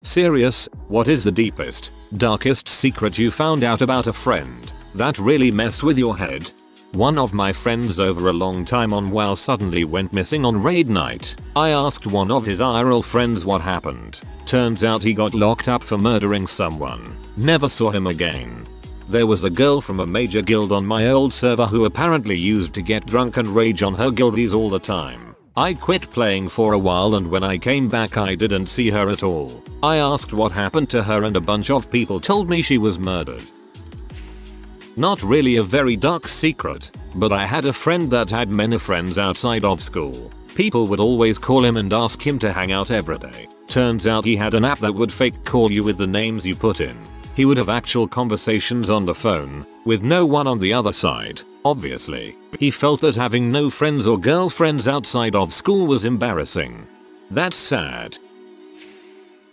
Serious, what is the deepest, darkest secret you found out about a friend that really messed with your head? One of my friends over a long time on WoW suddenly went missing on raid night. I asked one of his IRL friends what happened. Turns out he got locked up for murdering someone. Never saw him again. There was a girl from a major guild on my old server who apparently used to get drunk and rage on her guildies all the time. I quit playing for a while, and when I came back I didn't see her at all. I asked what happened to her and a bunch of people told me she was murdered. Not really a very dark secret, but I had a friend that had many friends outside of school. People would always call him and ask him to hang out every day. Turns out he had an app that would fake call you with the names you put in. He would have actual conversations on the phone, with no one on the other side, obviously. He felt that having no friends or girlfriends outside of school was embarrassing. That's sad.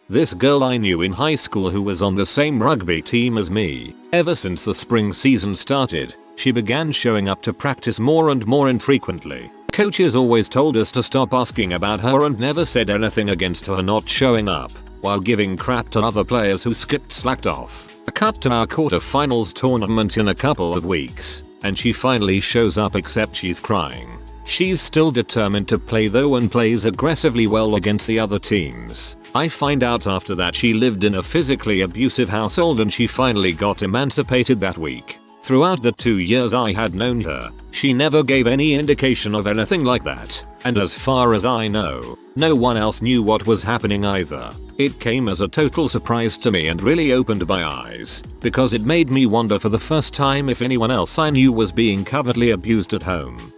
This girl I knew in high school who was on the same rugby team as me. Ever since the spring season started, she began showing up to practice more and more infrequently. Coaches always told us to stop asking about her and never said anything against her not showing up, while giving crap to other players who slacked off. A cut to our quarterfinals tournament in a couple of weeks, and she finally shows up, except she's crying. She's still determined to play though and plays aggressively well against the other teams. I find out after that she lived in a physically abusive household and she finally got emancipated that week. Throughout the 2 years I had known her, she never gave any indication of anything like that, and as far as I know, no one else knew what was happening either. It came as a total surprise to me and really opened my eyes, because it made me wonder for the first time if anyone else I knew was being covertly abused at home.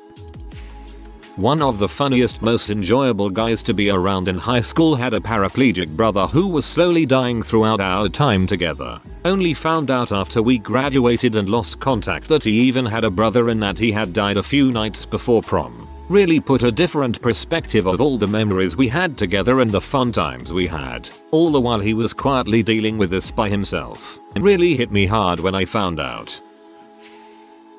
One of the funniest, most enjoyable guys to be around in high school had a paraplegic brother who was slowly dying throughout our time together. Only found out after we graduated and lost contact that he even had a brother and that he had died a few nights before prom. Really put a different perspective of all the memories we had together and the fun times we had, all the while he was quietly dealing with this by himself. It really hit me hard when I found out.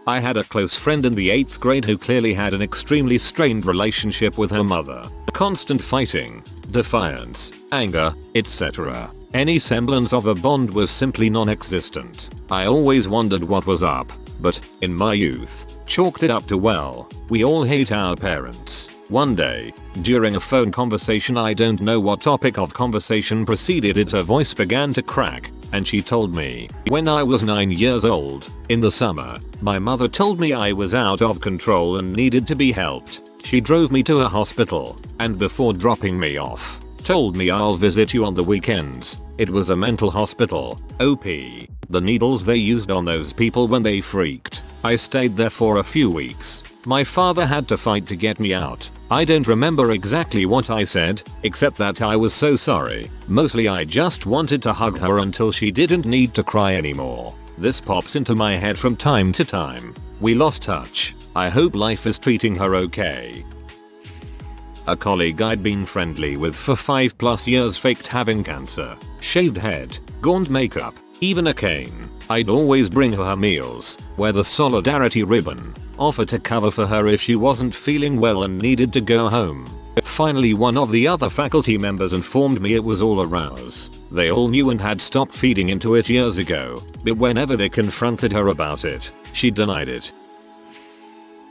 I had a close friend in the 8th grade who clearly had an extremely strained relationship with her mother. Constant fighting, defiance, anger, etc. Any semblance of a bond was simply non-existent. I always wondered what was up, but, in my youth, chalked it up to, well, we all hate our parents. One day, during a phone conversation, I don't know what topic of conversation preceded it, her voice began to crack, and she told me, when I was 9 years old, in the summer, my mother told me I was out of control and needed to be helped. She drove me to a hospital, and before dropping me off, told me I'll visit you on the weekends. It was a mental hospital, OP. The needles they used on those people when they freaked. I stayed there for a few weeks. My father had to fight to get me out. I don't remember exactly what I said, except that I was so sorry. Mostly I just wanted to hug her until she didn't need to cry anymore. This pops into my head from time to time. We lost touch. I hope life is treating her okay. A colleague I'd been friendly with for 5+ years faked having cancer. Shaved head, gaunt makeup, even a cane. I'd always bring her meals, wear the solidarity ribbon, offer to cover for her if she wasn't feeling well and needed to go home. Finally, one of the other faculty members informed me it was all a ruse. They all knew and had stopped feeding into it years ago, but whenever they confronted her about it, she denied it.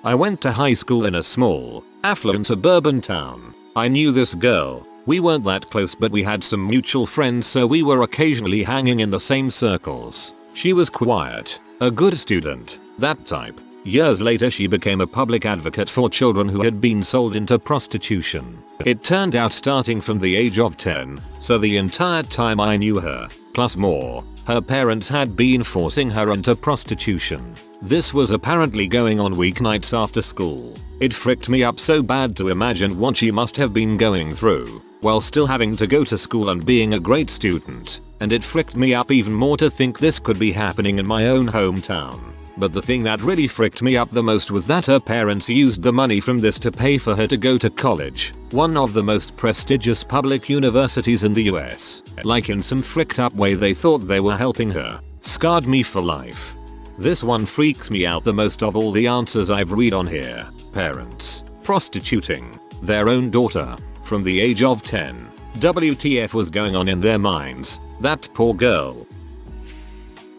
I went to high school in a small, affluent suburban town. I knew this girl. We weren't that close, but we had some mutual friends, so we were occasionally hanging in the same circles. She was quiet, a good student, that type. Years later she became a public advocate for children who had been sold into prostitution. It turned out starting from the age of 10, so the entire time I knew her, plus more, her parents had been forcing her into prostitution. This was apparently going on weeknights after school. It fricked me up so bad to imagine what she must have been going through, while still having to go to school and being a great student. And it fricked me up even more to think this could be happening in my own hometown. But the thing that really fricked me up the most was that her parents used the money from this to pay for her to go to college, one of the most prestigious public universities in the US. Like in some fricked up way they thought they were helping her. Scarred me for life. This one freaks me out the most of all the answers I've read on here. Parents prostituting their own daughter from the age of 10. WTF was going on in their minds? That poor girl.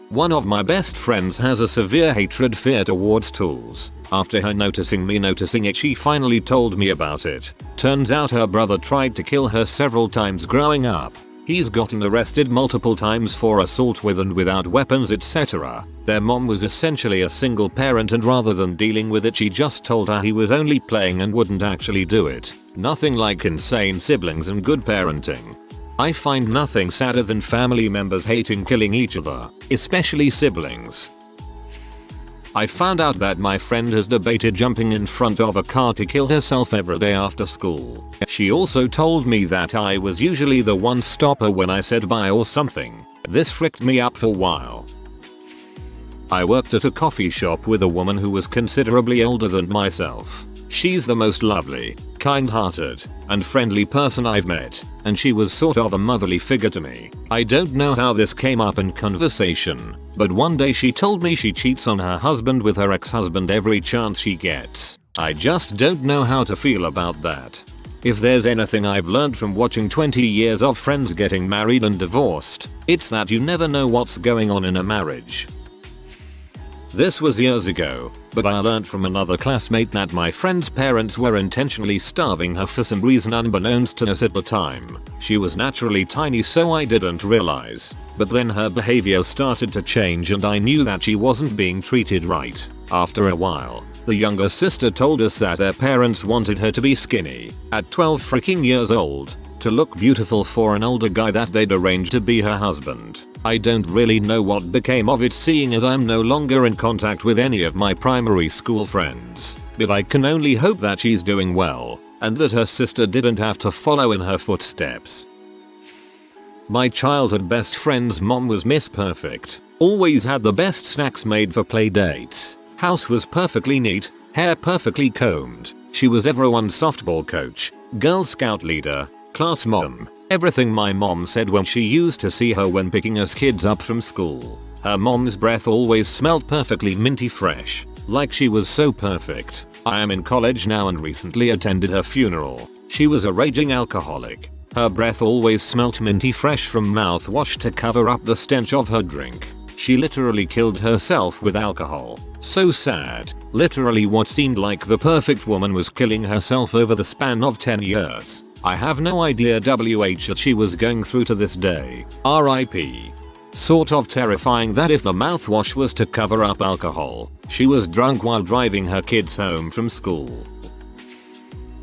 One of my best friends has a severe fear towards tools. After her noticing me noticing it, she finally told me about it. Turns out her brother tried to kill her several times growing up. He's gotten arrested multiple times for assault with and without weapons, etc. Their mom was essentially a single parent, and rather than dealing with it, she just told her he was only playing and wouldn't actually do it. Nothing like insane siblings and good parenting. I find nothing sadder than family members hating killing each other, especially siblings. I found out that my friend has debated jumping in front of a car to kill herself every day after school. She also told me that I was usually the one stopper when I said bye or something. This fricked me up for a while. I worked at a coffee shop with a woman who was considerably older than myself. She's the most lovely, kind-hearted, and friendly person I've met, and she was sort of a motherly figure to me. I don't know how this came up in conversation, but one day she told me she cheats on her husband with her ex-husband every chance she gets. I just don't know how to feel about that. If there's anything I've learned from watching 20 years of friends getting married and divorced, it's that you never know what's going on in a marriage. This was years ago, but I learned from another classmate that my friend's parents were intentionally starving her for some reason unbeknownst to us at the time. She was naturally tiny, so I didn't realize, but then her behavior started to change and I knew that she wasn't being treated right. After a while, the younger sister told us that their parents wanted her to be skinny, at 12 freaking years old, to look beautiful for an older guy that they'd arranged to be her husband. I don't really know what became of it, seeing as I'm no longer in contact with any of my primary school friends, but I can only hope that she's doing well, and that her sister didn't have to follow in her footsteps. My childhood best friend's mom was Miss Perfect, always had the best snacks made for play dates, house was perfectly neat, hair perfectly combed, she was everyone's softball coach, Girl Scout leader, class mom, everything my mom said when she used to see her when picking us kids up from school. Her mom's breath always smelled perfectly minty fresh, like she was so perfect. I am in college now and recently attended her funeral. She was a raging alcoholic. Her breath always smelt minty fresh from mouthwash to cover up the stench of her drink. She literally killed herself with alcohol. So sad. Literally what seemed like the perfect woman was killing herself over the span of 10 years. I have no idea what she was going through to this day. RIP. Sort of terrifying that if the mouthwash was to cover up alcohol, she was drunk while driving her kids home from school.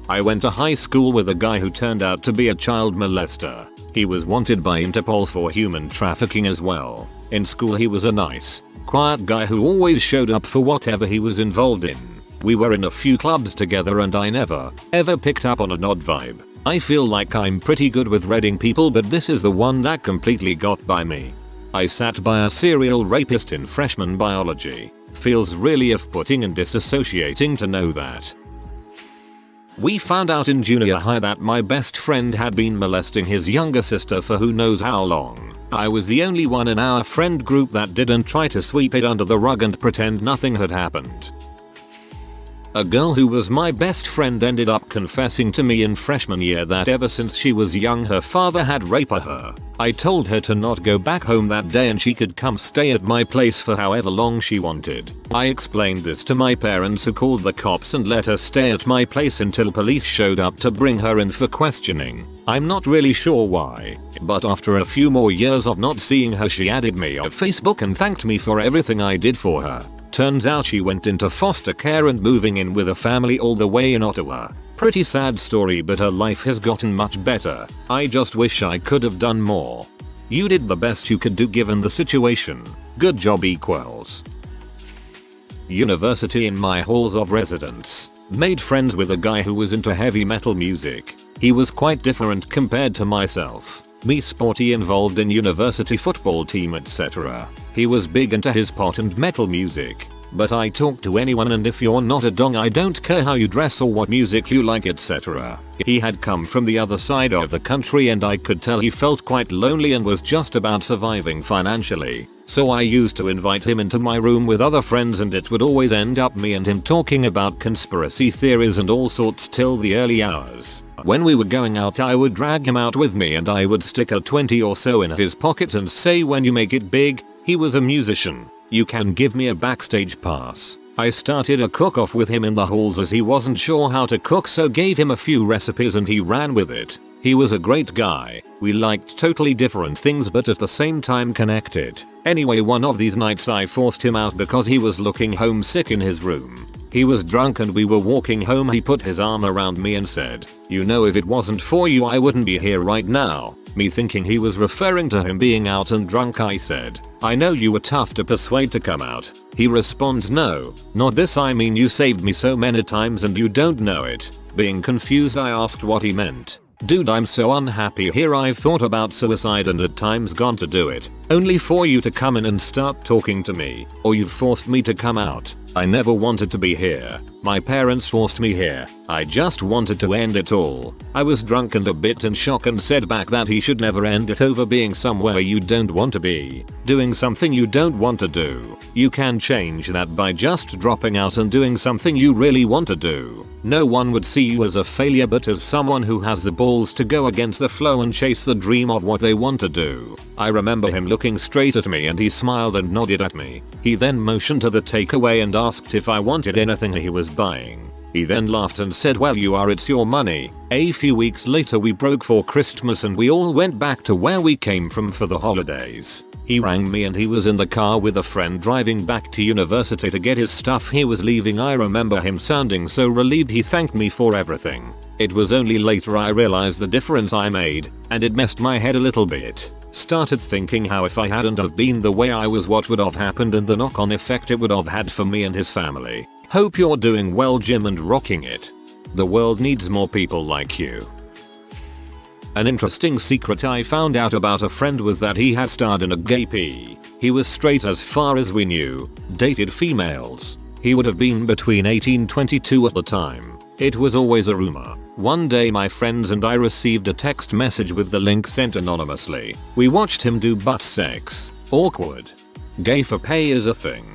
I went to high school with a guy who turned out to be a child molester. He was wanted by Interpol for human trafficking as well. In school he was a nice, quiet guy who always showed up for whatever he was involved in. We were in a few clubs together and I never, ever picked up on an odd vibe. I feel like I'm pretty good with reading people, but this is the one that completely got by me. I sat by a serial rapist in freshman biology. Feels really off-putting and disassociating to know that. We found out in junior high that my best friend had been molesting his younger sister for who knows how long. I was the only one in our friend group that didn't try to sweep it under the rug and pretend nothing had happened. A girl who was my best friend ended up confessing to me in freshman year that ever since she was young her father had raped her. I told her to not go back home that day and she could come stay at my place for however long she wanted. I explained this to my parents, who called the cops and let her stay at my place until police showed up to bring her in for questioning. I'm not really sure why, but after a few more years of not seeing her, she added me on Facebook and thanked me for everything I did for her. Turns out she went into foster care and moving in with a family all the way in Ottawa. Pretty sad story, but her life has gotten much better. I just wish I could have done more. You did the best you could do given the situation. Good job equals. University. In my halls of residence, made friends with a guy who was into heavy metal music. He was quite different compared to myself. Me sporty, involved in university football team, etc. He was big into his pot and metal music. But I talk to anyone, and if you're not a dong, I don't care how you dress or what music you like, etc. He had come from the other side of the country and I could tell he felt quite lonely and was just about surviving financially. So I used to invite him into my room with other friends and it would always end up me and him talking about conspiracy theories and all sorts till the early hours. When we were going out I would drag him out with me and I would stick a 20 or so in his pocket and say, when you make it big, he was a musician, you can give me a backstage pass. I started a cook-off with him in the halls as he wasn't sure how to cook, so gave him a few recipes and he ran with it. He was a great guy. We liked totally different things but at the same time connected. Anyway, one of these nights I forced him out because he was looking homesick in his room. He was drunk and we were walking home. He put his arm around me and said, "You know, if it wasn't for you I wouldn't be here right now." Me thinking he was referring to him being out and drunk, I said, "I know you were tough to persuade to come out." He responds, "No, not this, I mean you saved me so many times and you don't know it." Being confused I asked what he meant. "Dude, I'm so unhappy here, I've thought about suicide and at times gone to do it, only for you to come in and start talking to me, or you've forced me to come out. I never wanted to be here. My parents forced me here. I just wanted to end it all." I was drunk and a bit in shock and said back that he should never end it over being somewhere you don't want to be, doing something you don't want to do. You can change that by just dropping out and doing something you really want to do. No one would see you as a failure but as someone who has the balls to go against the flow and chase the dream of what they want to do. I remember him looking straight at me and he smiled and nodded at me. He then motioned to the takeaway and asked if I wanted anything he was buying. He then laughed and said, "Well, you are, it's your money." A few weeks later we broke for Christmas and we all went back to where we came from for the holidays. He rang me and he was in the car with a friend driving back to university to get his stuff. He was leaving. I remember him sounding so relieved. He thanked me for everything. It was only later I realized the difference I made, and it messed my head a little bit. Started thinking how if I hadn't have been the way I was, what would have happened and the knock-on effect it would have had for me and his family. Hope you're doing well, Jim, and rocking it. The world needs more people like you. An interesting secret I found out about a friend was that he had starred in a gay P. He was straight as far as we knew, dated females. He would have been between 18 and 22 at the time. It was always a rumor. One day my friends and I received a text message with the link sent anonymously. We watched him do butt sex. Awkward. Gay for pay is a thing.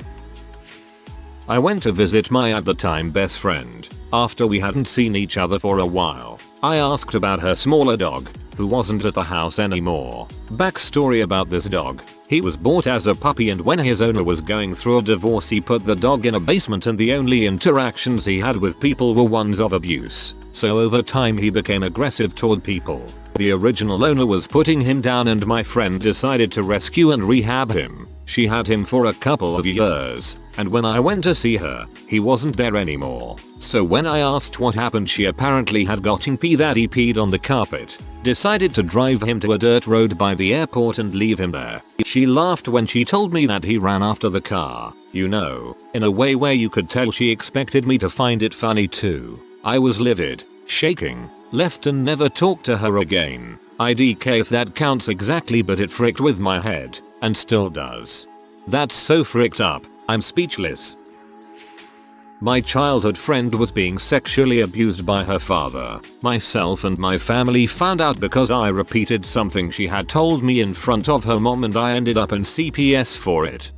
I went to visit my at the time best friend. After we hadn't seen each other for a while, I asked about her smaller dog, who wasn't at the house anymore. Backstory about this dog. He was bought as a puppy and when his owner was going through a divorce he put the dog in a basement and the only interactions he had with people were ones of abuse. So over time he became aggressive toward people. The original owner was putting him down and my friend decided to rescue and rehab him. She had him for a couple of years, and when I went to see her, he wasn't there anymore. So when I asked what happened, she apparently had gotten pee that he peed on the carpet, decided to drive him to a dirt road by the airport and leave him there. She laughed when she told me that he ran after the car, you know, in a way where you could tell she expected me to find it funny too. I was livid, shaking, left and never talked to her again. IDK if that counts exactly, but it fricked with my head, and still does. That's so fricked up, I'm speechless. My childhood friend was being sexually abused by her father. Myself and my family found out because I repeated something she had told me in front of her mom and I ended up in CPS for it.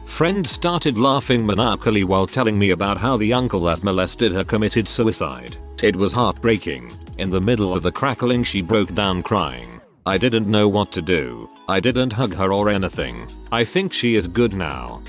Friend started laughing maniacally while telling me about how the uncle that molested her committed suicide. It was heartbreaking. In the middle of the crackling she broke down crying. I didn't know what to do. I didn't hug her or anything. I think she is good now.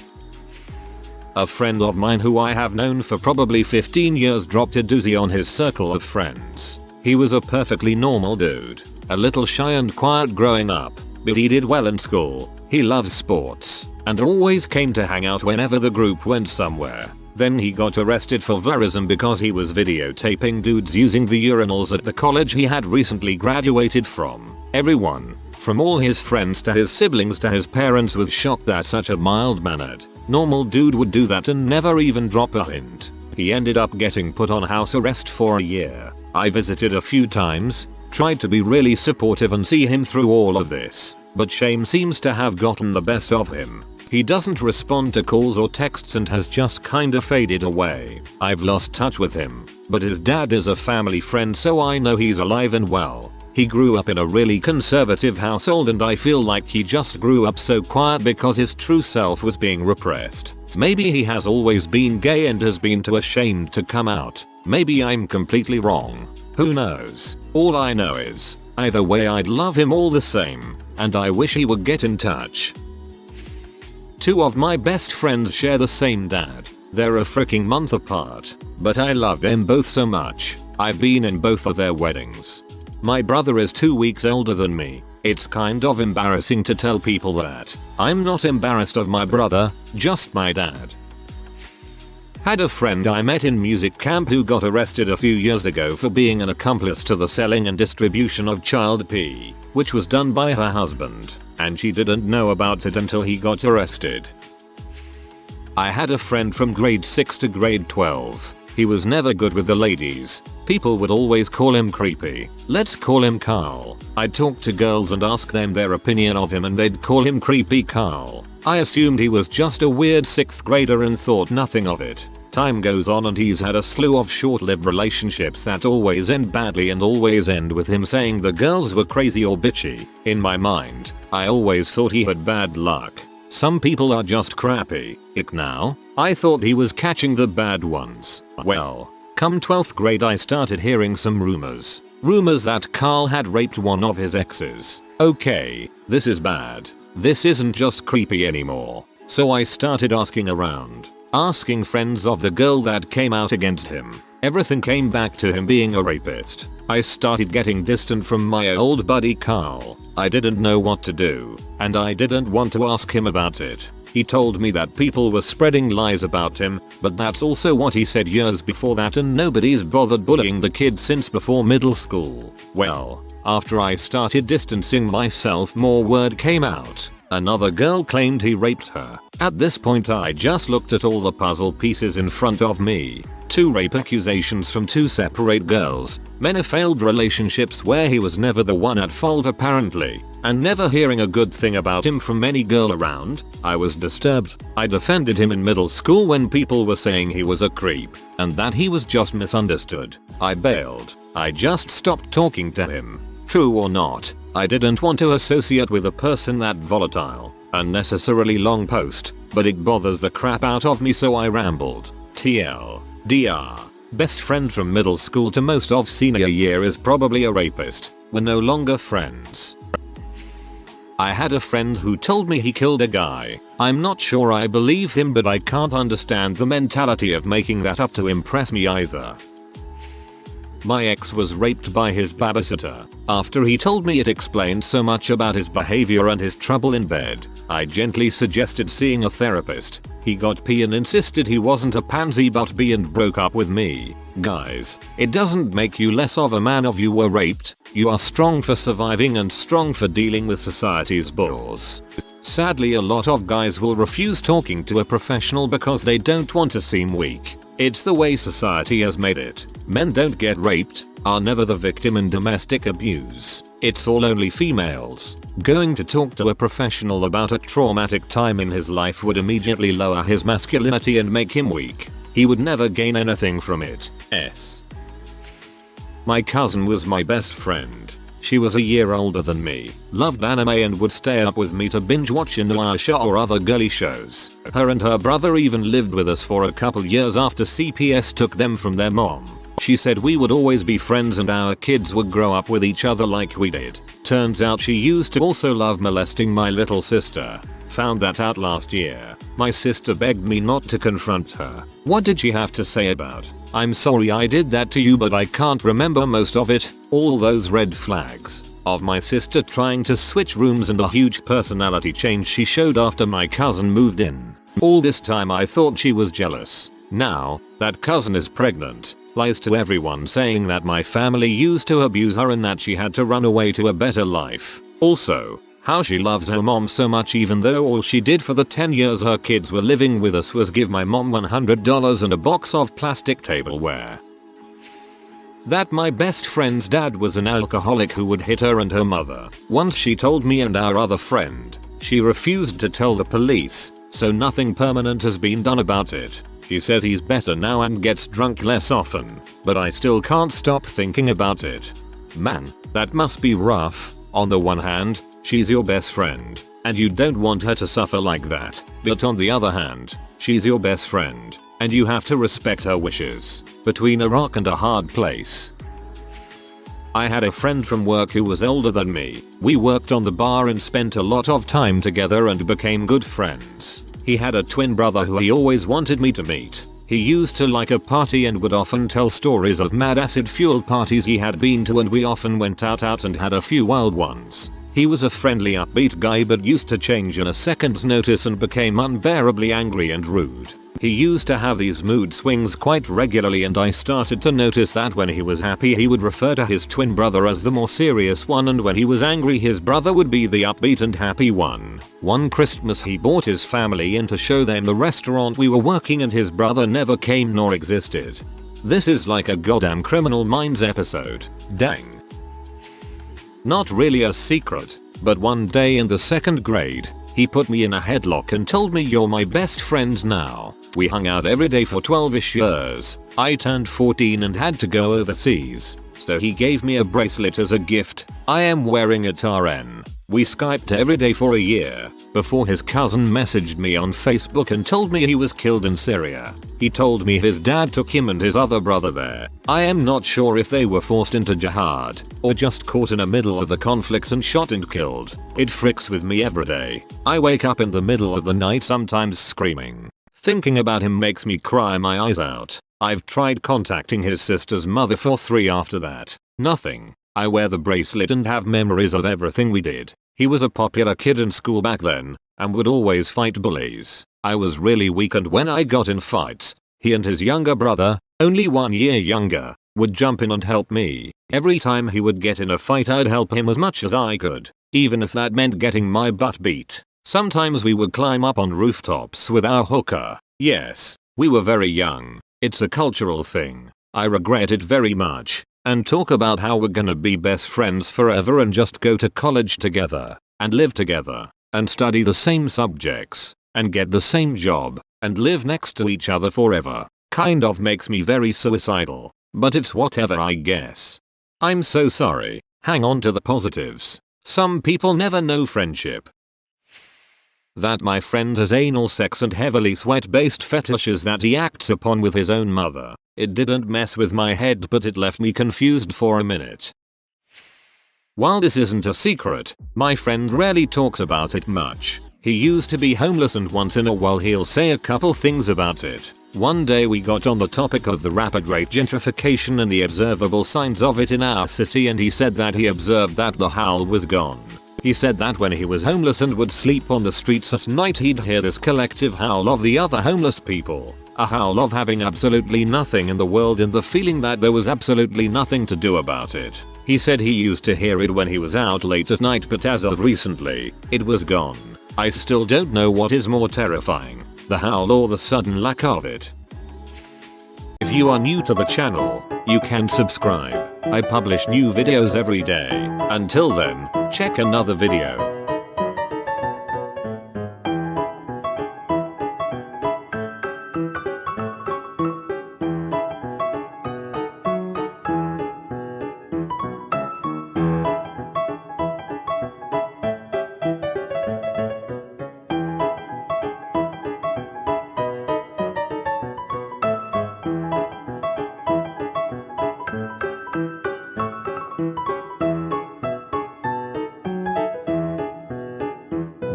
A friend of mine who I have known for probably 15 years dropped a doozy on his circle of friends. He was a perfectly normal dude, a little shy and quiet growing up, but he did well in school. He loved sports, and always came to hang out whenever the group went somewhere. Then he got arrested for voyeurism because he was videotaping dudes using the urinals at the college he had recently graduated from. Everyone, from all his friends to his siblings to his parents, was shocked that such a mild-mannered, normal dude would do that and never even drop a hint. He ended up getting put on house arrest for a year. I visited a few times, tried to be really supportive and see him through all of this, but shame seems to have gotten the best of him. He doesn't respond to calls or texts and has just kinda faded away. I've lost touch with him, but his dad is a family friend so I know he's alive and well. He grew up in a really conservative household and I feel like he just grew up so quiet because his true self was being repressed. Maybe he has always been gay and has been too ashamed to come out. Maybe I'm completely wrong. Who knows? All I know is, either way I'd love him all the same, and I wish he would get in touch. Two of my best friends share the same dad. They're a freaking month apart, but I love them both so much. I've been in both of their weddings. My brother is 2 weeks older than me. It's kind of embarrassing to tell people that. I'm not embarrassed of my brother, just my dad. Had a friend I met in music camp who got arrested a few years ago for being an accomplice to the selling and distribution of child pee, which was done by her husband, and she didn't know about it until he got arrested. I had a friend from grade 6 to grade 12. He was never good with the ladies. People would always call him creepy. Let's call him Carl. I'd talk to girls and ask them their opinion of him and they'd call him creepy Carl. I assumed he was just a weird 6th grader and thought nothing of it. Time goes on and he's had a slew of short-lived relationships that always end badly and always end with him saying the girls were crazy or bitchy. In my mind, I always thought he had bad luck. Some people are just crappy. Ick now? I thought he was catching the bad ones. Well, come 12th grade I started hearing some rumors. Rumors that Carl had raped one of his exes. Okay, this is bad. This isn't just creepy anymore. So I started asking around. Asking friends of the girl that came out against him. Everything came back to him being a rapist. I started getting distant from my old buddy Carl. I didn't know what to do, and I didn't want to ask him about it. He told me that people were spreading lies about him, but that's also what he said years before that and nobody's bothered bullying the kid since before middle school. Well, after I started distancing myself more word came out. Another girl claimed he raped her. At this point I just looked at all the puzzle pieces in front of me. 2 rape accusations from 2 separate girls, many failed relationships where he was never the one at fault apparently, and never hearing a good thing about him from any girl around. I was disturbed. I defended him in middle school when people were saying he was a creep, and that he was just misunderstood. I bailed. I just stopped talking to him. True or not, I didn't want to associate with a person that volatile. Unnecessarily long post, but it bothers the crap out of me so I rambled. TL. DR. Best friend from middle school to most of senior year is probably a rapist. We're no longer friends. I had a friend who told me he killed a guy. I'm not sure I believe him but I can't understand the mentality of making that up to impress me either. My ex was raped by his babysitter. After he told me it explained so much about his behavior and his trouble in bed, I gently suggested seeing a therapist. He got P and insisted he wasn't a pansy but B and broke up with me. Guys, it doesn't make you less of a man if you were raped. You are strong for surviving and strong for dealing with society's bulls. Sadly a lot of guys will refuse talking to a professional because they don't want to seem weak. It's the way society has made it. Men don't get raped, are never the victim in domestic abuse. It's all only females. Going to talk to a professional about a traumatic time in his life would immediately lower his masculinity and make him weak. He would never gain anything from it. My cousin was my best friend. She was a year older than me, loved anime and would stay up with me to binge watch Inuyasha or other girly shows. Her and her brother even lived with us for a couple years after CPS took them from their mom. She said we would always be friends and our kids would grow up with each other like we did. Turns out she used to also love molesting my little sister. Found that out last year. My sister begged me not to confront her. What did she have to say about? I'm sorry I did that to you but I can't remember most of it. All those red flags of my sister trying to switch rooms and a huge personality change she showed after my cousin moved in. All this time I thought she was jealous. Now that cousin is pregnant. Lies to everyone saying that my family used to abuse her and that she had to run away to a better life. Also, how she loves her mom so much even though all she did for the 10 years her kids were living with us was give my mom $100 and a box of plastic tableware. That my best friend's dad was an alcoholic who would hit her and her mother. Once she told me and our other friend. She refused to tell the police, so nothing permanent has been done about it. She says he's better now and gets drunk less often, but I still can't stop thinking about it. Man, that must be rough. On the one hand, she's your best friend, and you don't want her to suffer like that. But on the other hand, she's your best friend, and you have to respect her wishes. Between a rock and a hard place. I had a friend from work who was older than me. We worked on the bar and spent a lot of time together and became good friends. He had a twin brother who he always wanted me to meet. He used to like a party and would often tell stories of mad acid-fueled parties he had been to, and we often went out and had a few wild ones. He was a friendly, upbeat guy but used to change in a second's notice and became unbearably angry and rude. He used to have these mood swings quite regularly, and I started to notice that when he was happy he would refer to his twin brother as the more serious one, and when he was angry his brother would be the upbeat and happy one. One Christmas he brought his family in to show them the restaurant we were working, and his brother never came nor existed. This is like a goddamn Criminal Minds episode. Dang. Not really a secret, but one day in the 2nd grade, he put me in a headlock and told me, "You're my best friend now." We hung out every day for 12ish years. I turned 14 and had to go overseas, so he gave me a bracelet as a gift. I am wearing it RN. We Skyped every day for a year, before his cousin messaged me on Facebook and told me he was killed in Syria. He told me his dad took him and his other brother there. I am not sure if they were forced into jihad, or just caught in the middle of the conflict and shot and killed. It fricks with me every day. I wake up in the middle of the night sometimes screaming. Thinking about him makes me cry my eyes out. I've tried contacting his sister's mother for 3 after that. Nothing. I wear the bracelet and have memories of everything we did. He was a popular kid in school back then, and would always fight bullies. I was really weak, and when I got in fights, he and his younger brother, only 1 year younger, would jump in and help me. Every time he would get in a fight I'd help him as much as I could, even if that meant getting my butt beat. Sometimes we would climb up on rooftops with our hooker. Yes, we were very young. It's a cultural thing. I regret it very much. And talk about how we're gonna be best friends forever and just go to college together, and live together, and study the same subjects, and get the same job, and live next to each other forever. Kind of makes me very suicidal, but it's whatever, I guess. I'm so sorry. Hang on to the positives. Some people never know friendship. That my friend has anal sex and heavily sweat-based fetishes that he acts upon with his own mother. It didn't mess with my head, but it left me confused for a minute. While this isn't a secret, my friend rarely talks about it much. He used to be homeless, and once in a while he'll say a couple things about it. One day we got on the topic of the rapid rate gentrification and the observable signs of it in our city, and he said that he observed that the howl was gone. He said that when he was homeless and would sleep on the streets at night he'd hear this collective howl of the other homeless people. A howl of having absolutely nothing in the world and the feeling that there was absolutely nothing to do about it. He said he used to hear it when he was out late at night, but as of recently, it was gone. I still don't know what is more terrifying, the howl or the sudden lack of it. If you are new to the channel, you can subscribe. I publish new videos every day. Until then, check another video.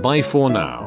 Bye for now.